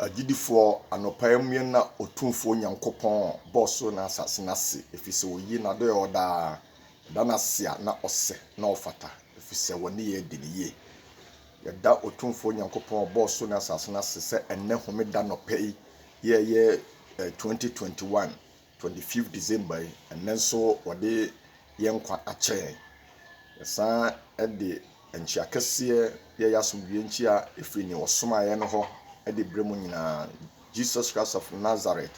agidifo anopayamien na otumfo nyankopon bosso na asase na se efise oyi na do yoda na sia na ose na ofata efise woni ye diniye yada otumfo nyankopon bosso na asase na se enne homeda no pay ye 2021 25 December enne so wode yenkwa ache yesa ede enchiakese ye yasomdwe nchia efiri ni osoma ye no ho ede bremu nyina Jesus Christ of Nazareth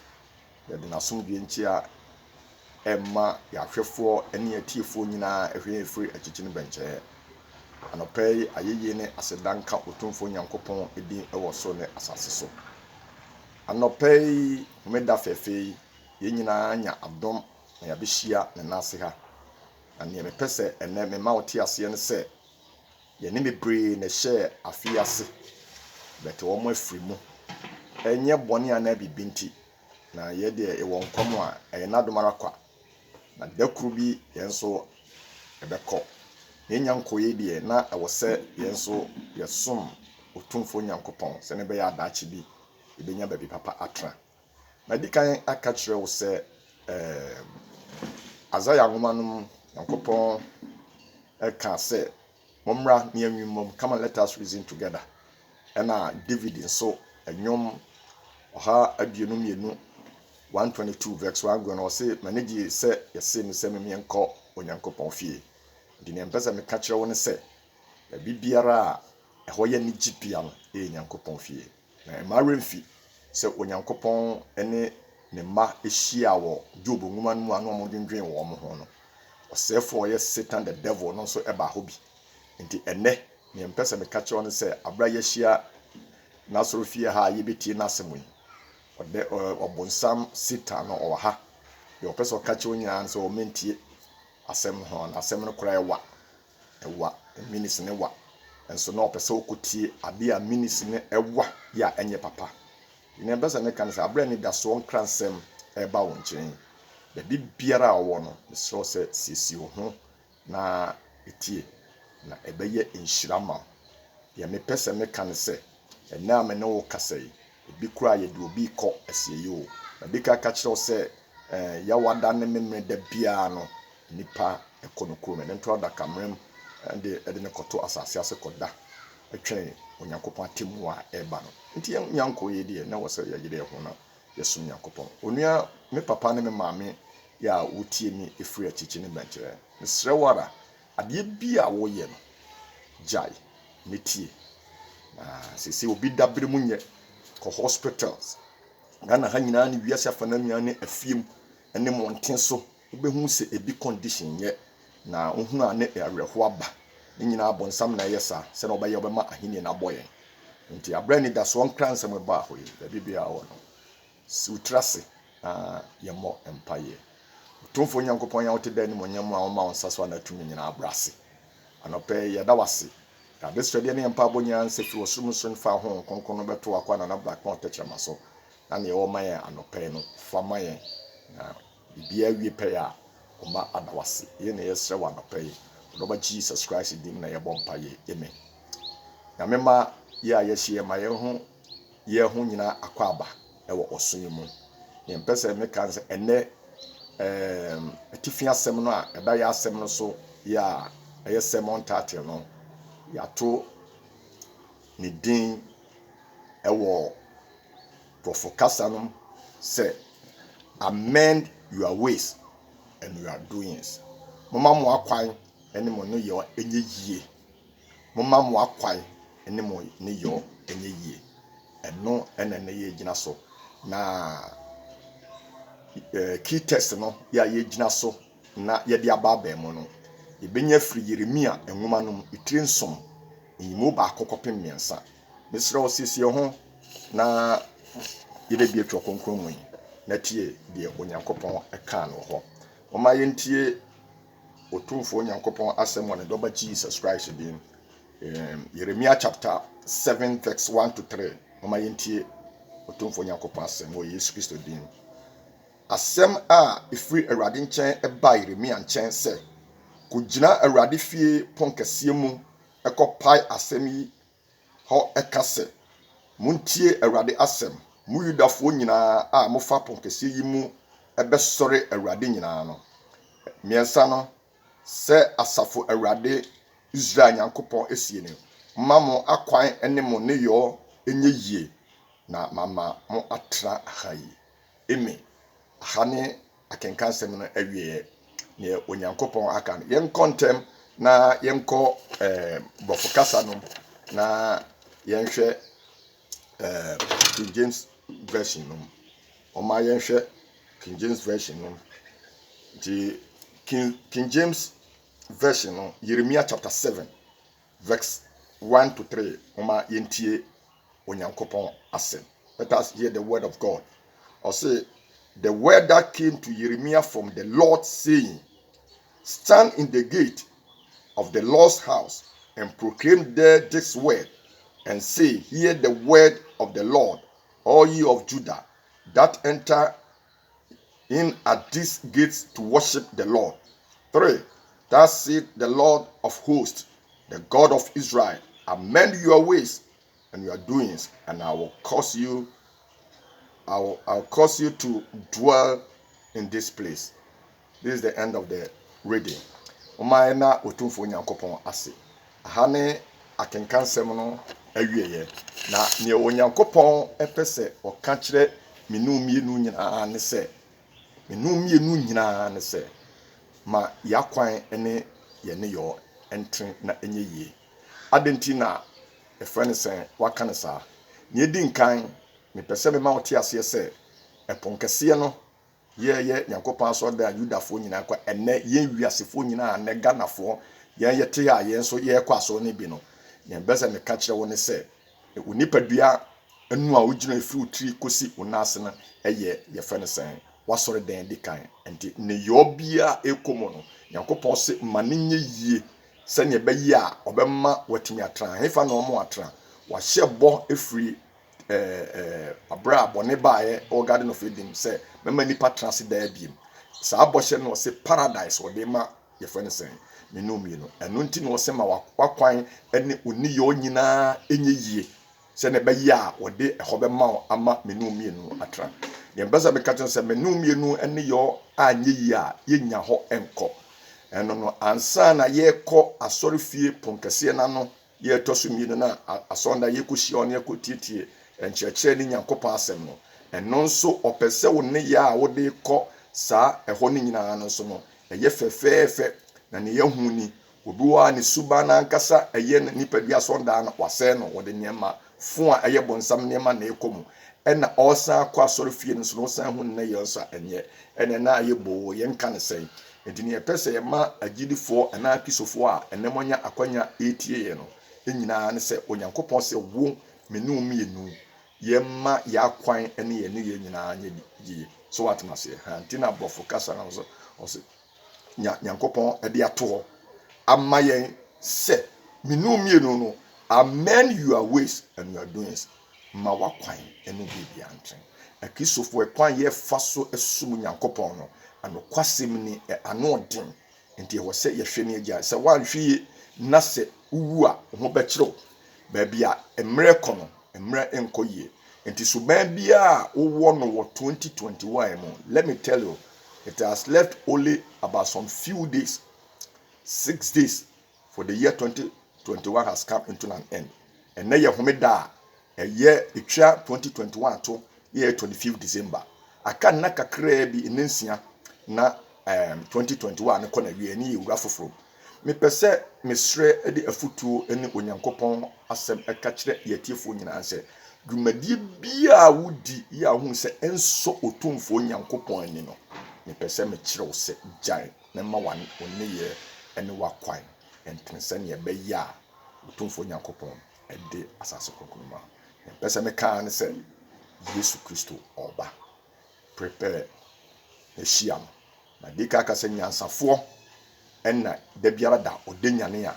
yede nasomdwe nchia emma yahwefo ene atiefo nyina ehwe efiri achichine benche anopei ayeye ne asedanka otumfo nyankopon edi ewo so ne asase so anopei homeda fefe ye nyina anya adom na yabehia ne nase ha ani me pese ene me ma oti ase ne se ye ne mebre ne hye afiase bete wo mo afiri mu enye bone ana bibinti na ye de e won kom a e na domara kwa na dakuru bi yenso ebekọ ne nyankoye de na e wo se yenso yesom otumfo nyankopon se ne be ya adachi bi ebenya baby papa atra na dikan aka kire wo se azaya ngomanum nyankopon eka se momra ne anwumom come and let us reason together ena David so enwom oha abienu mienu 122 verse 1 go na say manage se yese mi se me enko onyankopon fie di ne mpesa me ka kire wo ne se bibiara eho ye ni gipia no nyankopon fie na maremfi se onyankopon ene ne ma ehia wo Job nwuma no anu amodwendwen wo mo ho no osefo ye Satan the devil no so eba ho bi nti ene ne mpesa me ka kire wo ne se abra ye hia na so fie ha ye betie na asemu ode obonsam Satan no oha ye opesa ka kire onya so o mentie asem ho na asem no kora ewa minis ne wa enso na opesa okotie ade a minis ne ewa ya enye papa ne besa ne kan se abra ni da so nkransem eba won kyen da bibiara wo no so se sisi ho na etie na ebeye enhirama ya me pesa me kan se ena me ne wo kasai ebi kura ye de obi kọ asieyi o na bi ka kire se ya wada ne memre da bia no nipa ekonokuo me nto da kamrem ede ne koto asase ase koda atwen onyankopon atemu a eba no nti nyanko ye de na wose ya gide ho na yesum nyankopon onua me papa ne me maame ya wotie ni efiri achichi ne benchire nsre wara ade bia wo ye no jai netie sisi obi dabere munye ko hospitals Ghana ha nyina ne wiase afana nua ne afiem ene monten so obehu se ebi condition ye na ohunu ane areho aba nyina abonsam na yesa se na obaye obema ahini na boye nti abrani da so nkransam ba hoyi da bibia wo no sutrase yemo empire tumfo nyankopon ya wote da ni monyam a oma onsaso na tumi nyina abrase anope ya dawase ka desrede ne empa bonya nsefi osum so nfa ho konkono beto akwa na black mount techama so na ne o maye anope no fa maye na bibia wie pe ya oma adawase ye ne yesre wa anope Lord Jesus Christ dim na yebom paye amen na mema ye ayehie ma ye ho nyina akwaba ewo osonye mu ye mpese me kan se ene atifia asem no a eda ya asem no so ya aye sermon title no ya to ni din ewo profokasa no say amend your ways and your doings mama mo akwan ene mo no yo enye yie mama mo akwan ene mo ne yo enye yie eno ene ne ye gina so na key test no ya ye gina so na ye de aba mo no ebenya firi Yeremia enwoma no itire nsom yimu ba akokopem miensa mesra osisi ho na ye de bi atwa konkron mu na tie de onyankopon eka no ho oma ye ntie otumfo nyankopon asem won doba Jesus Christ bin Jeremiah chapter 7 verse 1 to 3 oma ye ntie otumfo nyankopon asem wo Yesu Kristo din asem a ifiri Awurade nchen eba Jeremia nchen se kugina Awurade fie ponkese mu ekopai asem yi ho ekase Muntie Awurade asem. Mu Yudafo nyinaa a mofa ponkese yi mu ebesore Awurade nyinaa no. Miensa no se asafo Awurade Israel Nyankopɔn esie ne. Mamo akwan ene mo ne yo enye yie na mama mo atra hayi. Emi ahane akenkan sem no awie ne Onyankopɔn aka no. Yen kontem na yenko bofo kasa no na yenhwe King James version no. Oma yenhwe King James version no. The King James version no, Jeremiah chapter 7 verse 1 to 3. Oma yentie Onyankopɔn asem. Let us hear the word of God. Or say, the word that came to Jeremiah from the Lord, saying, stand in the gate of the Lord's house and proclaim there this word, and say, hear the word of the Lord, all ye of Judah, that enter in at these gates to worship the Lord. 3. Thus saith the Lord of hosts, the God of Israel, amend your ways and your doings, and I'll cause you to dwell in this place. This is the end of the reading. Umayena otumfo Nyankopɔn ase. Ahane akenkan sem no awieye. Na ne Onyankopɔn epese ɔka kyerɛ menumienu nyinaa ne sɛ. Menumienu nyinaa ne sɛ. Ma yakwan ene ye ne yo entren na enye yie. Adenti na efrene sɛ waka ne saa. Ne di nkan me pese me ma wote ase sɛ eponkese no ye Nyankopɔn so da Yudafo nyinaa kwa ene ye wiasefo nyinaa ne Ganafo ye yete a ye nso ye kwa so ne bi no. Ne bese me ka kyerɛ wo ne sɛ onipadua anu a wogina efiri utiri kosi unase na eye ye frene sɛ wasore den di kan enti ne yobia ekomo no Nyankopɔn se ma ne nye yie se ne be yi a obemma watimi atra hefa na omo atra wa hyebɔ efiri abra bone baaye o Garden of Eden se mema nipa trans da biem saa bɔhye no se paradise wo de ma ye frene sɛ menumi no eno nti no se ma wakwan ene oniyo nyinaa enye yie se ne be yi a wo de ehobema ama menumi no atra. Yembeza mekaten se menumienu ene yo anye yi a yenya ho enko eno no ansa na ye kɔ asorefie ponkese na no ye tosumi na asonda ye kohie on ye kotietie enkyerɛkyerɛ ni Nyankopɔn asɛm no eno nso opese wo ne ya a wo de kɔ saa ɛhɔ ne nyinaa no so no eye fefeefe na ne yahu ni obi wa ne suba na nkasa eye nipa bi asonda na wasɛ no wo de niema fo a eye bonsam niema na ekomu ena osa kwa asorefie no so no san hu ne ye nso enye ene na ye bo ye nka ne sɛn edini ye pese ye ma agidifo ana kisofo a enemonya akwanya etie ye no enyina ne sɛ Onyankopɔn sɛ wo menumienu ye ma ya kwan ene ye ne ye nyina anye yi so watmase ha ntina bofo kasa na so Nyankopɔn ede ato ho ama ye sɛ menumienu no amend your ways and your doings ma wakwan ene bibi antren akisofo ekwan ye faso esum Nyankopɔn no anokwasem ni anoden enti wo se ye hwe ne agya se wanhwe na se uwu a ho bekyerew ba bia emre kono emre enkoyie enti so ba bia wo no wo 2021 mo. Let me tell you, it has left only about some few days, 6 days for the year 2021 has come into an end. And na ye homeda a year etwa 2021 to year 25th December aka na kakra bi enensia na 2021 ne kona wie ni ewura foforo me pese mesre edi afutuo ene Onyankopɔn asem eka kire yetiefo nyina se dwumadi bia wudi ya hu se enso otumfo Onyankopɔn ani no me pese me kire wo se gyan na ma wan oneye ene wakwan entense ne be ya otumfo Onyankopɔn ede asase kokonoma me pese me ka ne se Yesu Kristo oba prepare ehia na dika ka se nyansafo enna da biara da odenyane a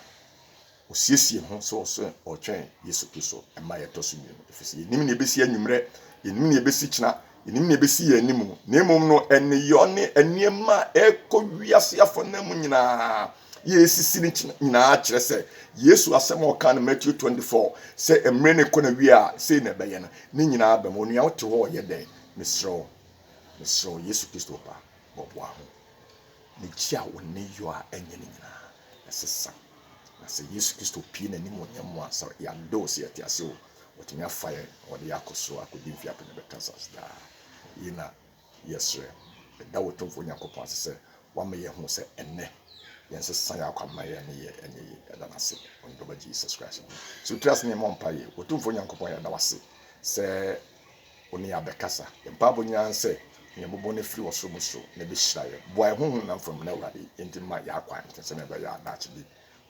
osiesie ho so otwen Yesu Kristo ema yetoso mi efisi enim ne besi anwumre enim ne besi kina enim ne besi yanimu na emom no ene yo ne eniema ekowiase afo na mu nyina ye sisi ni nyinaa kyerɛ sɛ yesu asɛm a ɔka no Matthew 24 sɛ mmerɛ ne kɔ na wie a sei na ɛbɛyɛ no ne nyinaa bɛm onua wote hɔ ɔyɛ dɛn mesrɛ yesu kristo pa bɔboa ho ne gye a wo ne yɔ a ɛnyɛ ne nyinaa ɛsesa na sɛ yesu kristo pie n'anim ɔnyɛ mu a sɛ yɛadɔ sɛ yɛte ase o wɔtumi afa yɛ wɔde yɛ akɔ so akɔdi mfi apɛ ne bɛka sas daa yi na yɛsrɛ ɛda wo tomfo nyankopɔn ase sɛ wama yɛ ho sɛ ɛnnɛ yɛnsesa yɛ akɔ ama yɛ ne yɛ ɛnyɛ yɛ ɛda no ase ɔndɔba jesus christ so wotiri ase ne ɛmɔ mpa yɛ wɔtomfo nyankopɔn yɛda wase sɛ wo ne yɛabɛkasa mpaabɔ nyinaa sɛ yɛbobɔ no firi wɔ soro mu so na bɛhyira yɛ boa ɛhohom na mfam na awurade yɛnti ma yɛakwan nti sɛ ne ɛbɛyɛ adakye bi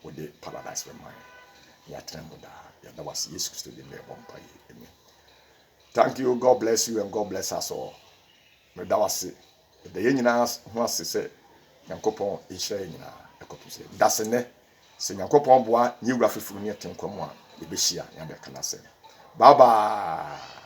wode paradise bɛma yɛ yɛatena mu daa yɛda wase yesu kristo de ne ɛbɔ mpa yɛ amen. Thank you, God bless you and God bless us all. Meda wase da yɛ nyinaa ho ase sɛ nyankopɔn ɛhyira yɛ nyinaa ɛkɔpem sɛ da se nnɛ sɛ nyankopɔn boa nyɛ wura fifiri ne yɛte nkwa mu a yɛbɛhyia ne abɛka no asɛm. Bye bye.